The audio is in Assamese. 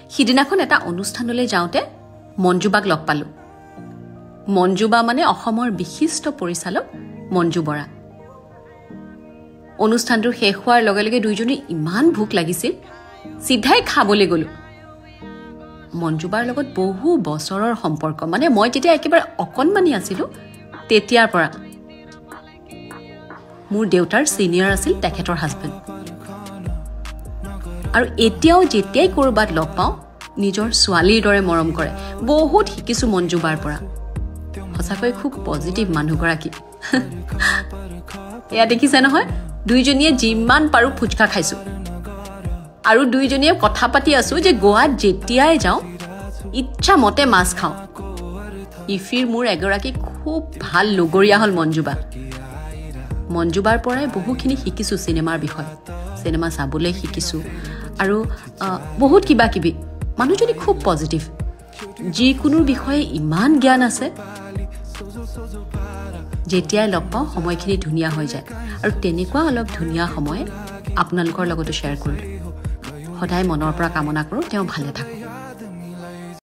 সিদিনাখন এটা অনুষ্ঠানলৈ যাওঁতে মঞ্জুবাক লগ পালো মঞ্জুবা মানে অসমৰ বিশিষ্ট পৰিচালক মঞ্জু বৰা অনুষ্ঠানটো শেষ হোৱাৰ লগে লগে দুইজনী ইমান ভোক লাগিছিল সিধাই খাবলৈ গলো মঞ্জুবাৰ লগত বহু বছৰৰ সম্পৰ্ক মানে মই তেতিয়া একেবাৰে অকণমানি আছিলো তেতিয়াৰ পৰা মোৰ দেউতাৰ সিনিয়ৰ আছিল তেখেতৰ হাজবেণ্ড আৰু এতিয়াও যেতিয়াই কৰবাত লগ পাওঁ নিজৰ ছোৱালীৰ দৰে মৰম কৰে বহুত শিকিছো মঞ্জুবাৰ পৰা সঁচাকৈ খুব পজিটিভ মানুহগৰাকী এয়া দেখিছে নহয় দুইজনীয়ে যিমান পাৰো ফুচকা খাইছো আৰু দুইজনীয়ে কথা পাতি আছো যে গোৱাত যেতিয়াই যাওঁ ইচ্ছা মতে মাছ খাওঁ ইফিৰ মোৰ এগৰাকী খুব ভাল লগৰীয়া হল মঞ্জুবাৰ পৰাই বহুখিনি শিকিছো সিনেমাৰ বিষয়ে সিনেমা চাবলৈ শিকিছো আৰু বহুত কিবা কিবি মানুহজনী খুব পজিটিভ যিকোনো বিষয়ে ইমান জ্ঞান আছে যেতিয়াই লগ পাওঁ সময়খিনি ধুনীয়া হৈ যায় আৰু তেনেকুৱা অলপ ধুনীয়া সময় আপোনালোকৰ লগতো শ্বেয়াৰ কৰিলোঁ সদায় মনৰ পৰা কামনা কৰোঁ তেওঁ ভালে থাকক